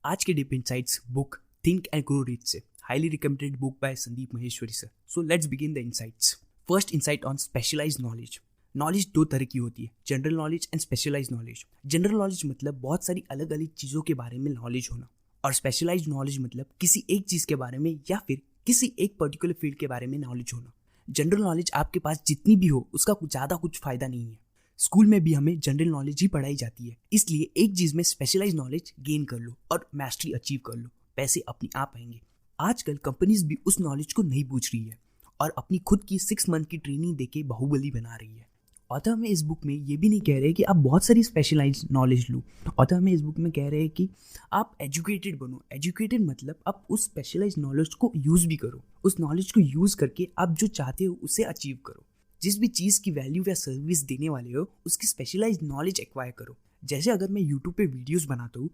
आज के deep insights book think and grow rich से highly recommended book by Sandeep Maheshwari sir. So let's begin the insights. First insight on specialised knowledge. Knowledge दो तरह की होती है, general knowledge and specialised knowledge. General knowledge मतलब बहुत सारी अलग अलग चीज़ों के बारे में नॉलेज होना, और स्पेशलाइज्ड नॉलेज मतलब किसी एक चीज़ के बारे में या फिर किसी एक पर्टिकुलर फील्ड के बारे में नॉलेज होना. जनरल नॉलेज आपके पास जितनी भी हो उसका ज़्यादा कुछ फ़ायदा नहीं है. स्कूल में भी हमें जनरल नॉलेज ही पढ़ाई जाती है, इसलिए एक चीज़ में स्पेशलाइज्ड नॉलेज गेन कर लो और मैस्टरी अचीव कर लो, पैसे अपने आप आएंगे. आजकल कंपनीज भी उस नॉलेज को नहीं पूछ रही है और अपनी खुद की 6 मंथ की ट्रेनिंग देके बाहुबली बना रही है. ऑथर हमें इस बुक में ये भी नहीं कह रहे कि आप बहुत सारी स्पेशलाइज्ड नॉलेज लो. ऑथर हमें इस बुक में कह रहे हैं कि आप एजुकेटेड बनो. एजुकेटेड मतलब आप उस स्पेशलाइज्ड नॉलेज को यूज़ भी करो. उस नॉलेज को यूज़ करके आप जो चाहते हो उसे अचीव करो. जिस भी चीज़ की वैल्यू या सर्विस देने वाले हो उसकी स्पेशलाइज्ड नॉलेज एक्वायर करो. जैसे अगर मैं यूट्यूब पे वीडियोस बनाता हूँ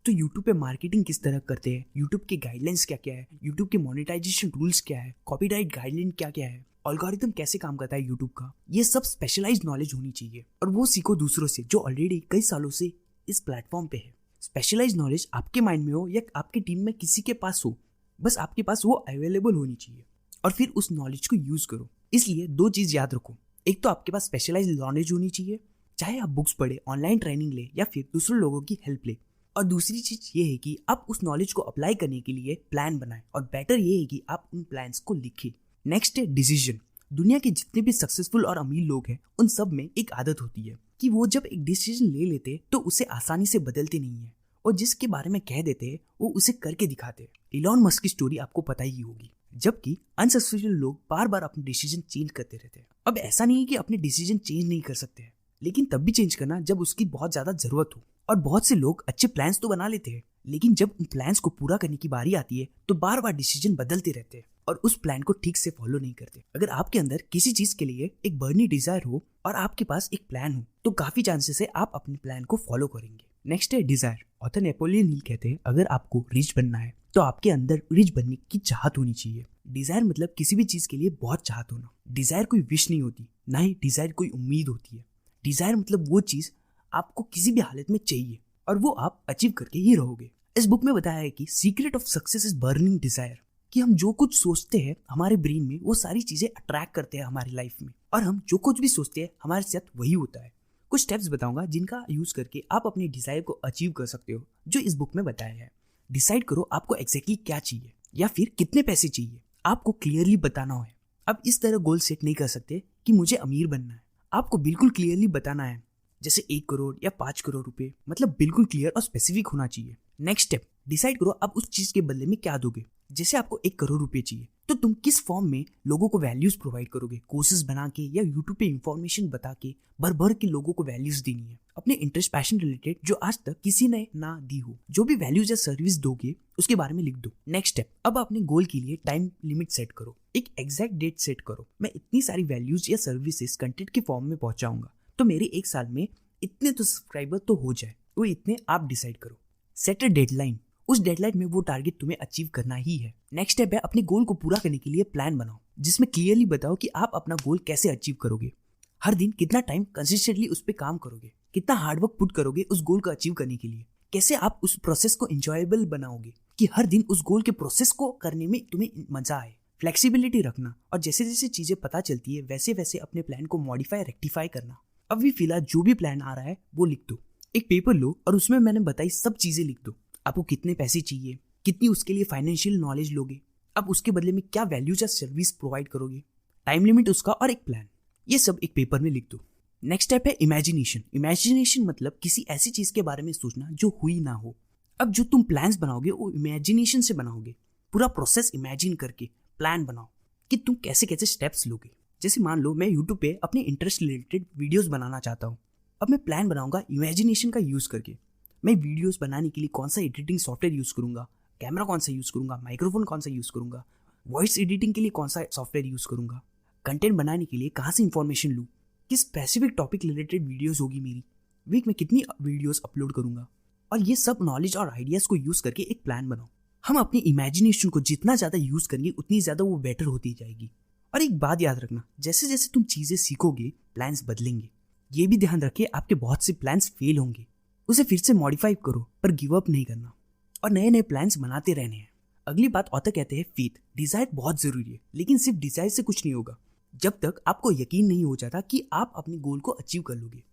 तो यूट्यूब पे मार्केटिंग किस तरह करते हैं, यूट्यूब के गाइडलाइंस क्या क्या है, यूट्यूब के मोनेटाइजेशन रूल्स क्या है, कॉपीराइट गाइडलाइन क्या क्या है, एल्गोरिथम कैसे काम करता है यूट्यूब का, ये सब स्पेशलाइज्ड नॉलेज होनी चाहिए. और वो सीखो दूसरों से जो ऑलरेडी कई सालों से इस प्लेटफॉर्म पे है. स्पेशलाइज्ड नॉलेज आपके माइंड में हो या आपकी टीम में किसी के पास हो, बस आपके पास वो अवेलेबल होनी चाहिए और फिर उस नॉलेज को यूज़ करो. इसलिए दो चीज़ याद रखो. एक तो आपके पास स्पेशलाइज्ड नॉलेज होनी चाहिए, चाहे आप बुक्स पढ़े, ऑनलाइन ट्रेनिंग ले या फिर दूसरे लोगों की हेल्प ले. और दूसरी चीज़ ये है कि आप उस नॉलेज को अप्लाई करने के लिए प्लान बनाएं, और बेटर ये है कि आप उन प्लान्स को लिखें. नेक्स्ट है डिसीजन. दुनिया के जितने भी सक्सेसफुल और अमीर लोग हैं उन सब में एक आदत होती है कि वो जब एक डिसीजन ले लेते तो उसे आसानी से बदलते नहीं है, और जिसके बारे में कह देते हैं वो उसे करके दिखाते हैं. इलॉन मस्क की स्टोरी आपको पता ही होगी. जबकि अनसक्सेसफुल लोग बार बार अपने डिसीजन चेंज करते रहते हैं. अब ऐसा नहीं है कि अपने डिसीजन चेंज नहीं कर सकते हैं, लेकिन तब भी चेंज करना जब उसकी बहुत ज़्यादा ज़रूरत हो. और बहुत से लोग अच्छे प्लान्स तो बना लेते हैं, लेकिन जब उन प्लान्स को पूरा करने की बारी आती है तो बार बार डिसीजन बदलते रहते हैं और उस प्लान को ठीक से फॉलो नहीं करते. अगर आपके अंदर किसी चीज़ के लिए एक बर्निंग डिजायर हो और आपके पास एक प्लान हो तो काफ़ी चांसेस है आप अपने प्लान को फॉलो करेंगे. नेक्स्ट है डिजायर. ऑथर नेपोलियन हिल कहते हैं अगर आपको रिच बनना है तो आपके अंदर रिच बनने की चाहत होनी चाहिए. डिजायर मतलब किसी भी चीज़ के लिए बहुत चाहत होना. डिजायर कोई विश नहीं होती, ना ही डिजायर कोई उम्मीद होती है. डिजायर मतलब वो चीज़ आपको किसी भी हालत में चाहिए और वो आप अचीव करके ही रहोगे. इस बुक में बताया है कि secret of success is burning desire, कि हम जो कुछ सोचते हैं हमारे ब्रेन में वो सारी चीज़ें अट्रैक्ट करते हैं हमारी लाइफ में, और हम जो कुछ भी सोचते हैं हमारे साथ वही होता है. कुछ स्टेप्स बताऊंगा जिनका यूज़ करके आप अपने डिजायर को अचीव कर सकते हो, जो इस बुक में बताया है. डिसाइड करो आपको एग्जैक्टली क्या चाहिए या फिर कितने पैसे चाहिए. आपको क्लियरली बताना है. अब इस तरह गोल सेट नहीं कर सकते कि मुझे अमीर बनना है. आपको बिल्कुल क्लियरली बताना है, जैसे 1 करोड़ या 5 करोड़ रुपए, मतलब बिल्कुल क्लियर और स्पेसिफिक होना चाहिए. नेक्स्ट स्टेप, डिसाइड करो आप उस चीज़ के बदले में क्या दोगे. जैसे आपको 1 करोड़ रुपए चाहिए तो तुम किस फॉर्म में लोगों को वैल्यूज प्रोवाइड करोगे. कोर्सेज बना के या यूट्यूब पे इंफॉर्मेशन बता के भर भर के लोगों को वैल्यूज देनी है, अपने इंटरेस्ट पैशन रिलेटेड जो आज तक किसी ने ना दी हो. जो भी वैल्यूज या सर्विस दोगे उसके बारे में लिख दो. नेक्स्ट स्टेप, अब अपने गोल के लिए टाइम लिमिट सेट करो. एक एग्जैक्ट डेट सेट करो. मैं इतनी सारी वैल्यूज या सर्विसेज कंटेंट के फॉर्म में पहुंचाऊंगा तो मेरे 1 साल में इतने तो सब्सक्राइबर तो हो जाए. वो इतने आप डिसाइड करो. Set a deadline. उस डेडलाइन में वो टारगेट तुम्हें अचीव करना ही है. नेक्स्ट स्टेप है अपने गोल को पूरा करने के लिए प्लान बनाओ, जिसमें क्लियरली बताओ कि आप अपना गोल कैसे अचीव करोगे. हर दिन कितना टाइम कंसिस्टेंटली उस पर काम करोगे, कितना हार्डवर्क पुट करोगे उस गोल को अचीव करने के लिए, कैसे आप उस प्रोसेस को एंजॉयबल बनाओगे कि हर दिन उस गोल के प्रोसेस को करने में तुम्हें मजा आए. फ्लेक्सिबिलिटी रखना, और जैसे जैसे चीजें पता चलती है वैसे वैसे अपने प्लान को मॉडिफाई रेक्टिफाई करना. अभी फिलहाल जो भी प्लान आ रहा है वो लिख दो. एक पेपर लो और उसमें मैंने बताई सब चीजें लिख दो. आपको कितने पैसे चाहिए, कितनी उसके लिए फाइनेंशियल नॉलेज लोगे, अब उसके बदले में क्या वैल्यूज या सर्विस प्रोवाइड करोगे, टाइम लिमिट उसका और एक प्लान. ये सब एक पेपर में लिख दो. नेक्स्ट स्टेप है इमेजिनेशन. इमेजिनेशन मतलब किसी ऐसी चीज के बारे में सोचना जो हुई ना हो. अब जो तुम प्लान्स बनाओगे वो इमेजिनेशन से बनाओगे. पूरा प्रोसेस इमेजिन करके प्लान बनाओ कि तुम कैसे कैसे स्टेप्स लोगे. जैसे मान लो मैं यूट्यूब पे अपने इंटरेस्ट रिलेटेड वीडियोस बनाना चाहता हूँ. अब मैं प्लान बनाऊंगा इमेजिनेशन का यूज़ करके. मैं वीडियोस बनाने के लिए कौन सा एडिटिंग सॉफ्टवेयर यूज़ करूंगा, कैमरा कौन सा यूज़ करूंगा, माइक्रोफोन कौन सा यूज़ करूंगा, वॉइस एडिटिंग के लिए कौन सा सॉफ्टवेयर यूज़ करूंगा, कंटेंट बनाने के लिए कहाँ से इन्फॉर्मेशन लूँ, किस स्पेसिफिक टॉपिक रिलेटेड वीडियोस होगी मेरी, वीक में कितनी वीडियोस अपलोड करूंगा. और ये सब नॉलेज और आइडियाज़ को यूज़ करके एक प्लान बनाओ. हम अपनी इमेजिनेशन को जितना ज़्यादा यूज़ करेंगे उतनी ज़्यादा वो बेटर होती जाएगी. और एक बात याद रखना, जैसे जैसे तुम चीज़ें सीखोगे प्लान्स बदलेंगे. ये भी ध्यान रखिए आपके बहुत से प्लान्स फेल होंगे, उसे फिर से मॉडिफाई करो पर गिव अप नहीं करना. और नए नए प्लान्स बनाते रहने हैं। अगली बात ऑथर कहते हैं फेथ। डिजायर बहुत जरूरी है, लेकिन सिर्फ डिजायर से कुछ नहीं होगा जब तक आपको यकीन नहीं हो जाता कि आप अपने गोल को अचीव कर लोगे।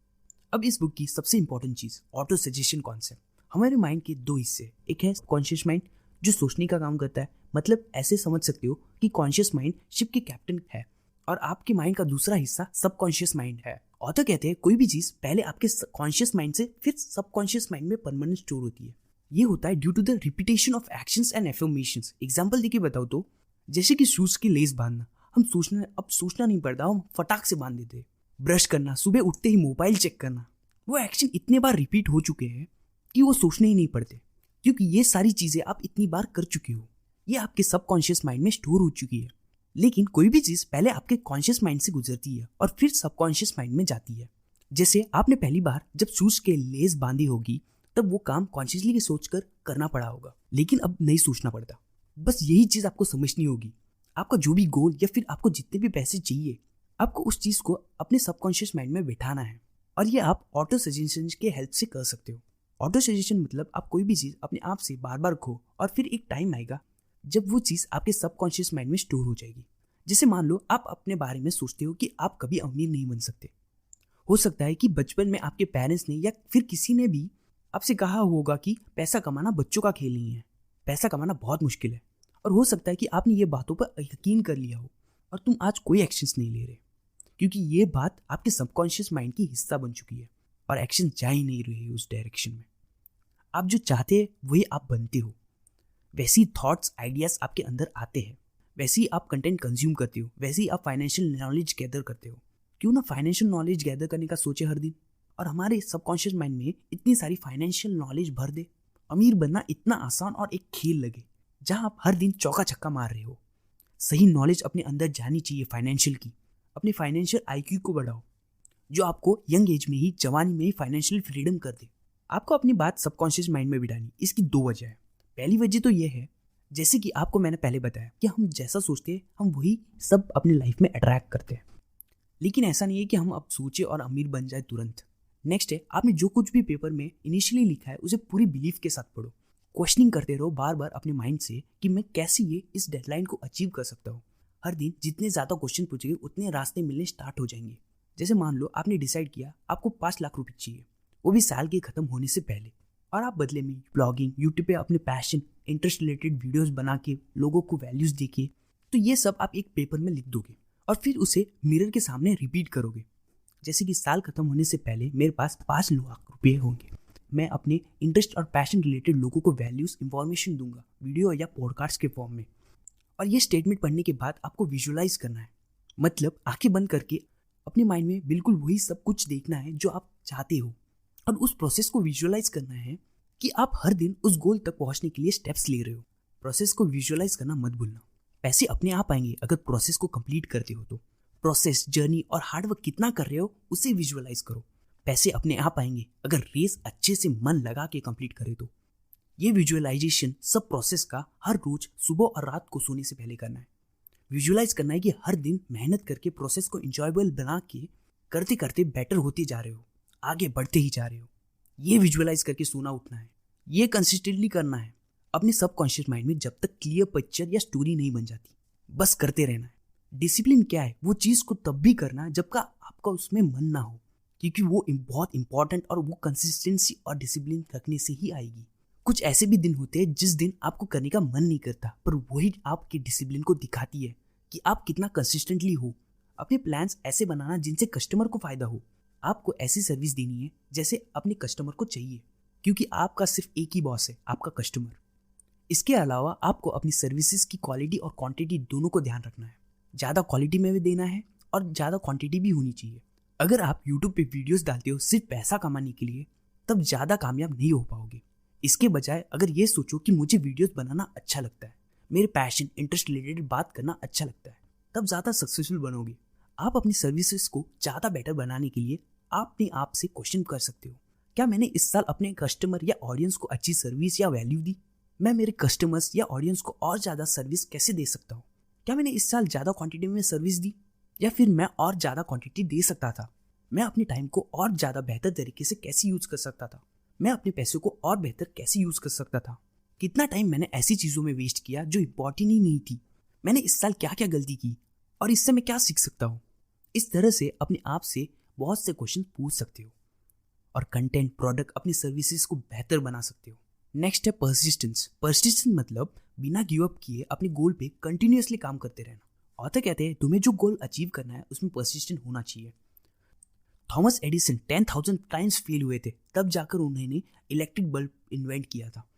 अब इस बुक की सबसे इंपॉर्टेंट चीज ऑटो सजेशन कॉन्सेप्ट। हमारे माइंड के दो हिस्से, एक है कॉन्शियस माइंड जो सोचने का काम करता है, मतलब ऐसे समझ सकते हो कि कॉन्शियस माइंड शिप के कैप्टन है, और आपके माइंड का दूसरा हिस्सा सबकॉन्शियस माइंड है। ऑथर कहते हैं कोई भी चीज पहले आपके कॉन्शियस माइंड से फिर सबकॉन्शियस माइंड में परमानेंट स्टोर होती है। ये होता है due to the repetition of actions and affirmations. Example देके बताओ तो जैसे कि शूज की लेस बांधना, हम सोचना नहीं पड़ता, हम फटाक से बांध देते। ब्रश करना, सुबह उठते ही मोबाइल चेक करना, वो एक्शन इतने बार रिपीट हो चुके हैं कि वो सोचने ही नहीं पड़ते, क्योंकि ये सारी चीजें आप इतनी बार कर चुके हो, ये आपके सबकॉन्शियस माइंड में स्टोर हो चुकी है। लेकिन कोई भी चीज पहले आपके कॉन्शियस माइंड से गुजरती है और फिर सबकॉन्शियस माइंड में जाती है। जैसे आपने पहली बार जब शूज के लेस बांधी होगी तब वो काम कॉन्शियसली सोचकर करना पड़ा होगा, लेकिन अब नहीं सोचना पड़ता। बस यही चीज आपको समझनी होगी। आपका जो भी गोल या फिर आपको जितने भी पैसे चाहिए, आपको उस चीज को अपने सबकॉन्शियस माइंड में बिठाना है, और ये आप ऑटो सजेशन के हेल्प से कर सकते हो। ऑटो सजेशन मतलब आप कोई भी चीज अपने आप से बार बार कहो और फिर एक टाइम आएगा जब वो चीज आपके सबकॉन्शियस माइंड में स्टोर हो जाएगी। जैसे मान लो आप अपने बारे में सोचते हो कि आप कभी अमीर नहीं बन सकते। हो सकता है कि बचपन में आपके पेरेंट्स ने या फिर किसी ने भी आपसे कहा होगा कि पैसा कमाना बच्चों का खेल नहीं है, पैसा कमाना बहुत मुश्किल है। और हो सकता है कि आपने ये बातों पर यकीन कर लिया हो और तुम आज कोई एक्शंस नहीं ले रहे, क्योंकि ये बात आपके सबकॉन्शियस माइंड की हिस्सा बन चुकी है और एक्शन जा ही नहीं रहे उस डायरेक्शन में। आप जो चाहते हैं वही आप बनते हो। वैसी थॉट्स आइडियाज आपके अंदर आते हैं, वैसे ही आप कंटेंट कंज्यूम करते हो, वैसे ही आप फाइनेंशियल नॉलेज गैदर करते हो। क्यों ना फाइनेंशियल नॉलेज गैदर करने का सोचे हर दिन, और हमारे सबकॉन्शियस माइंड में इतनी सारी फाइनेंशियल नॉलेज भर दे। अमीर बनना इतना आसान और एक खेल लगे जहां आप हर दिन चौका छक्का मार रहे हो। सही नॉलेज अपने अंदर जानी चाहिए फाइनेंशियल की। अपने फाइनेंशियल आईक्यू को बढ़ाओ, जो आपको यंग एज में ही, जवानी में ही फाइनेंशियल फ्रीडम कर दे। आपको अपनी बात सबकॉन्शियस माइंड में बिठानी। इसकी दो वजह है। पहली वजह तो ये है, जैसे कि आपको मैंने पहले बताया कि हम जैसा सोचते हैं हम वही सब अपनी लाइफ में अट्रैक्ट करते हैं। लेकिन ऐसा नहीं है कि हम अब सोचे और अमीर बन जाए तुरंत। नेक्स्ट है, आपने जो कुछ भी पेपर में इनिशियली लिखा है उसे पूरी बिलीफ के साथ पढ़ो। क्वेश्चनिंग करते रहो बार बार अपने माइंड से कि मैं कैसे ये इस डेडलाइन को अचीव कर सकता हूँ। हर दिन जितने ज़्यादा क्वेश्चन पूछेंगे उतने रास्ते मिलने स्टार्ट हो जाएंगे। जैसे मान लो आपने डिसाइड किया आपको 5 लाख रुपए चाहिए, वो भी साल के खत्म होने से पहले, और आप बदले में ब्लॉगिंग, यूट्यूब पे अपने पैशन, इंटरेस्ट रिलेटेड वीडियोस बना के लोगों को वैल्यूज देके, तो ये सब आप एक पेपर में लिख दोगे और फिर उसे मिरर के सामने रिपीट करोगे। जैसे कि साल खत्म होने से पहले मेरे पास 5 लाख रुपये होंगे, मैं अपने इंटरेस्ट और पैशन रिलेटेड लोगों को वैल्यूज, इंफॉर्मेशन दूंगा वीडियो या पॉडकास्ट के फॉर्म में। और ये स्टेटमेंट पढ़ने के बाद आपको विजुअलाइज करना है, मतलब आंखें बंद करके अपने माइंड में बिल्कुल वही सब कुछ देखना है जो आप चाहते हो, और उस प्रोसेस को विजुअलाइज करना है कि आप हर दिन उस गोल तक पहुंचने के लिए स्टेप्स ले रहे हो। प्रोसेस को विजुअलाइज करना मत भूलना। पैसे अपने आप आएंगे अगर प्रोसेस को कंप्लीट करते हो तो। प्रोसेस, जर्नी और हार्डवर्क कितना कर रहे हो उसे विजुअलाइज करो। पैसे अपने आप आएंगे अगर रेस अच्छे से मन लगा के कंप्लीट करे तो। ये विजुअलाइजेशन सब प्रोसेस का हर रोज सुबह और रात को सोने से पहले करना है। विजुअलाइज करना है कि हर दिन मेहनत करके प्रोसेस को एंजॉयबल बना के करते करते बेटर होते जा रहे हो, आगे बढ़ते ही जा रहे हो। ये विजुअलाइज करके सोना उठना है, ये कंसिस्टेंटली करना है अपने सबकॉन्शियस माइंड में जब तक क्लियर पिक्चर या स्टोरी नहीं बन जाती। बस करते रहना है। डिसिप्लिन क्या है? वो चीज़ को तब भी करना जब का आपका उसमें मन ना हो, क्योंकि वो बहुत इंपॉर्टेंट, और वो कंसिस्टेंसी और डिसिप्लिन रखने से ही आएगी। कुछ ऐसे भी दिन होते हैं जिस दिन आपको करने का मन नहीं करता, पर वही आपके डिसिप्लिन को दिखाती है कि आप कितना कंसिस्टेंटली हो। अपने प्लान्स ऐसे बनाना जिनसे कस्टमर को फायदा हो। आपको ऐसी सर्विस देनी है जैसे अपने कस्टमर को चाहिए, क्योंकि आपका सिर्फ एक ही बॉस है, आपका कस्टमर। इसके अलावा आपको अपनी सर्विसेज की क्वालिटी और क्वांटिटी दोनों को ध्यान रखना है। ज़्यादा क्वालिटी में भी देना है और ज़्यादा क्वांटिटी भी होनी चाहिए। अगर आप यूट्यूब पे वीडियोस डालते हो सिर्फ पैसा कमाने के लिए, तब ज़्यादा कामयाब नहीं हो पाओगे। इसके बजाय अगर ये सोचो कि मुझे वीडियोस बनाना अच्छा लगता है, मेरे पैशन, इंटरेस्ट रिलेटेड बात करना अच्छा लगता है, तब ज़्यादा सक्सेसफुल बनोगे। आप अपनी सर्विसेज को ज़्यादा बेटर बनाने के लिए अपने आप से क्वेश्चन कर सकते हो, क्या मैंने इस साल अपने कस्टमर या ऑडियंस को अच्छी सर्विस या वैल्यू दी? मैं मेरे कस्टमर्स या ऑडियंस को और ज़्यादा सर्विस कैसे दे सकता हूँ? क्या मैंने इस साल ज़्यादा क्वांटिटी में सर्विस दी, या फिर मैं और ज़्यादा क्वांटिटी दे सकता था? मैं अपने टाइम को और ज़्यादा बेहतर तरीके से कैसे यूज़ कर सकता था? मैं अपने पैसों को और बेहतर कैसे यूज़ कर सकता था? कितना टाइम मैंने ऐसी चीज़ों में वेस्ट किया जो इम्पोर्टेंट ही नहीं थी। मैंने इस साल क्या क्या गलती की और इससे मैं क्या सीख सकता हूँ। इस तरह से अपने आप से बहुत से क्वेश्चन पूछ सकते हो और कंटेंट, प्रोडक्ट, अपनी सर्विसेज को बेहतर बना सकते हो। नेक्स्ट है परसिस्टेंस। परसिस्टेंस मतलब बिना गिव अप किए अपने गोल पे कंटिन्यूअसली काम करते रहना। ऑथर कहते हैं तुम्हें जो गोल अचीव करना है उसमें परसिस्टेंट होना चाहिए। थॉमस एडिसन 10,000 टाइम्स फेल हुए थे, तब जाकर उन्होंने इलेक्ट्रिक बल्ब इन्वेंट किया था।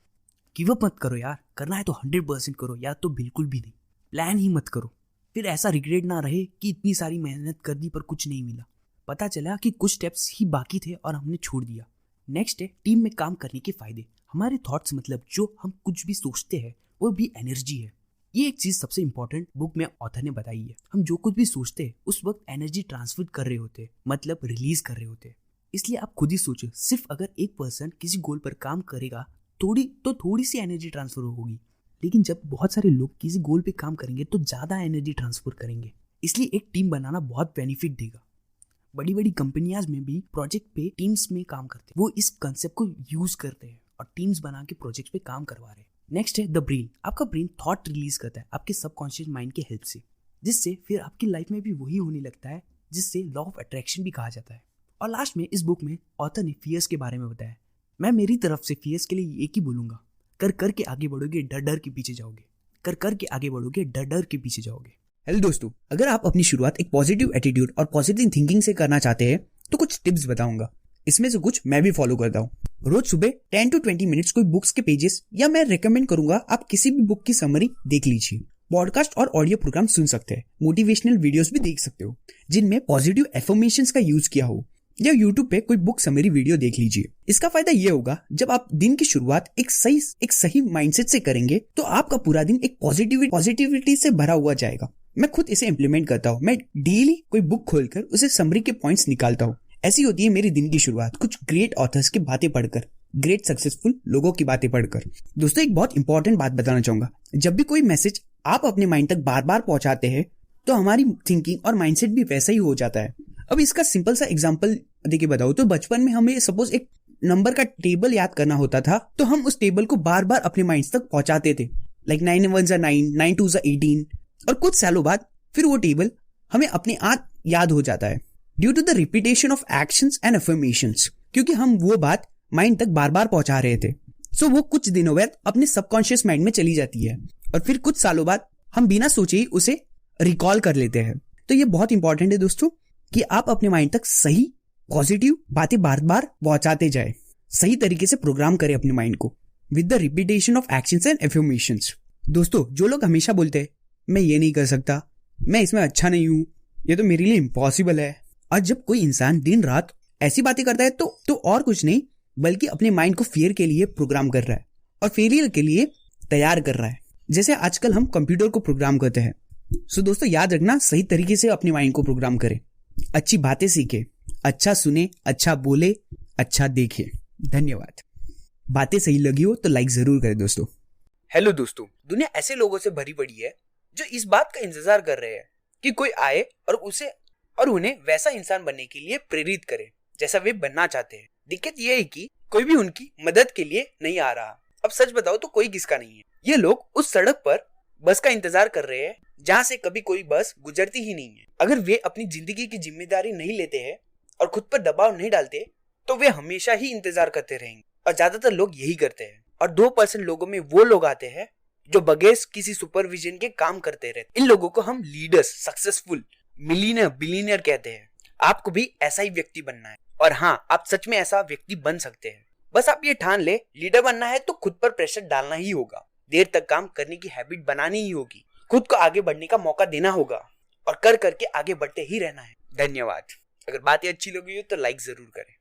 गिव अप मत करो यार, करना है तो 100% करो या तो बिल्कुल भी नहीं। प्लान ही मत करो, फिर ऐसा रिग्रेट ना रहे कि इतनी सारी मेहनत कर दी पर कुछ नहीं मिला। पता चला कि कुछ स्टेप्स ही बाकी थे और हमने छोड़ दिया। नेक्स्ट है टीम में काम करने के फायदे। हमारे थॉट्स मतलब जो हम कुछ भी सोचते हैं वो भी एनर्जी है। ये एक चीज सबसे इंपॉर्टेंट बुक में ऑथर ने बताई है। हम जो कुछ भी सोचते हैं उस वक्त एनर्जी ट्रांसफर कर रहे होते हैं, मतलब रिलीज कर रहे होते हैं। इसलिए आप खुद ही सोचो, सिर्फ अगर एक पर्सन किसी गोल पर काम करेगा थोड़ी सी एनर्जी ट्रांसफर होगी, लेकिन जब बहुत सारे लोग किसी गोल पे काम करेंगे तो ज्यादा एनर्जी ट्रांसफर करेंगे। इसलिए एक टीम बनाना बहुत बेनिफिट देगा। बड़ी बड़ी कंपनियां में भी प्रोजेक्ट पे टीम्स में काम करते हैं, वो इस कंसेप्ट को यूज करते हैं और टीम्स बना के प्रोजेक्ट पे काम करवा रहे हैं। नेक्स्ट है द ब्रेन। आपका ब्रेन थॉट रिलीज करता है आपके सबकॉन्शियस माइंड की हेल्प से, जिससे फिर आपकी लाइफ में भी वही होने लगता है, जिससे लॉ ऑफ अट्रैक्शन भी कहा जाता है। और लास्ट में इस बुक में ऑथर ने फियर्स के बारे में बताया। मैं मेरी तरफ से फियर्स के लिए एक ही बोलूंगा, कर के आगे बढ़ोगे, डर के पीछे जाओगे। कर के आगे बढ़ोगे, डर के पीछे जाओगे। हेलो दोस्तों, अगर आप अपनी शुरुआत एक पॉजिटिव एटीट्यूड और पॉजिटिव थिंकिंग से करना चाहते हैं तो कुछ टिप्स बताऊंगा। इसमें से कुछ मैं भी फॉलो करता हूँ। रोज सुबह 10 to 20 मिनट्स कोई बुक्स के पेजेस, या मैं रेकमेंड करूंगा आप किसी भी बुक की समरी देख लीजिए। पॉडकास्ट और ऑडियो प्रोग्राम सुन सकते हैं, मोटिवेशनल वीडियोस भी देख सकते हो जिनमें पॉजिटिव एफर्मेशंस का यूज किया हो, या यूट्यूब पे कोई बुक समरी वीडियो देख लीजिए। इसका फायदा ये होगा, जब आप दिन की शुरुआत एक सही माइंडसेट से करेंगे तो आपका पूरा दिन एक पॉजिटिविटी से भरा हुआ जाएगा। मैं खुद इसे इम्प्लीमेंट करता हूँ। मैं डेली कोई बुक खोलकर उसे समरी के पॉइंट्स निकालता हूँ। ऐसी होती है मेरी दिन की शुरुआत, कुछ ग्रेट ऑथर्स की बातें पढ़कर, ग्रेट सक्सेसफुल लोगों की बातें पढ़कर। दोस्तों, एक बहुत इंपॉर्टेंट बात बताना चाहूंगा। जब भी कोई मैसेज आप अपने माइंड तक बार बार पहुंचाते हैं तो हमारी थिंकिंग और माइंडसेट भी वैसा ही हो जाता है। अब इसका सिंपल सा एग्जांपल देके बताऊं तो बचपन में हमें सपोज एक नंबर का टेबल याद करना होता था, तो हम उस टेबल को बार बार अपने माइंड तक पहुंचाते थे, लाइक 9 1 9, 9 2 18। और कुछ सालों बाद फिर वो टेबल हमें अपने आप याद हो जाता है, due to the repetition of actions and affirmations, क्योंकि हम वो बात माइंड तक बार बार पहुंचा रहे थे। सो वो कुछ दिनों बाद अपने सबकॉन्शियस माइंड में चली जाती है और फिर कुछ सालों बाद हम बिना सोचे ही उसे रिकॉल कर लेते हैं। तो ये बहुत इंपॉर्टेंट है दोस्तों कि आप अपने माइंड तक सही पॉजिटिव बातें बार बार पहुंचाते जाए, सही तरीके से प्रोग्राम करें अपने माइंड को with the repetition of actions and affirmations. दोस्तों, जो लोग हमेशा बोलते हैं मैं ये नहीं कर सकता, मैं इसमें अच्छा नहीं हूं, ये तो मेरे लिए इम्पॉसिबल है, और जब कोई इंसान दिन रात ऐसी बातें करता है तो और कुछ नहीं बल्कि अपने माइंड को फेयर के लिए प्रोग्राम कर रहा है और फेलियर के लिए तैयार कर रहा है, जैसे आजकल हम कंप्यूटर को प्रोग्राम करते हैं। सो दोस्तों, याद रखना, सही तरीके से अपने माइंड को प्रोग्राम करें, अच्छी बातें सीखे, अच्छा सुने, अच्छा बोले, अच्छा देखे। धन्यवाद। बातें सही लगी हो तो लाइक जरूर करें दोस्तों। हेलो दोस्तों, दुनिया ऐसे लोगों से भरी पड़ी है जो इस बात का इंतजार कर रहे हैं कि कोई आए और उन्हें वैसा इंसान बनने के लिए प्रेरित करे जैसा वे बनना चाहते हैं। दिक्कत यह है कि कोई भी उनकी मदद के लिए नहीं आ रहा। अब सच बताओ तो कोई किसका नहीं है। ये लोग उस सड़क पर बस का इंतजार कर रहे हैं जहाँ से कभी कोई बस गुजरती ही नहीं है। अगर वे अपनी जिंदगी की जिम्मेदारी नहीं लेते हैं और खुद पर दबाव नहीं डालते तो वे हमेशा ही इंतजार करते रहेंगे, और ज्यादातर लोग यही करते हैं। और 2% लोगों में वो लोग आते हैं जो बगैर किसी सुपरविजन के काम करते रहते। इन लोगों को हम लीडर्स, सक्सेसफुल, मिलियनर, बिलियनर कहते हैं। आपको भी ऐसा ही व्यक्ति बनना है, और हाँ, आप सच में ऐसा व्यक्ति बन सकते हैं। बस आप ये ठान ले, लीडर बनना है तो खुद पर प्रेशर डालना ही होगा, देर तक काम करने की हैबिट बनानी ही होगी, खुद को आगे बढ़ने का मौका देना होगा और कर करके आगे बढ़ते ही रहना है। धन्यवाद। अगर बातें अच्छी लगी हो तो लाइक जरूर करें।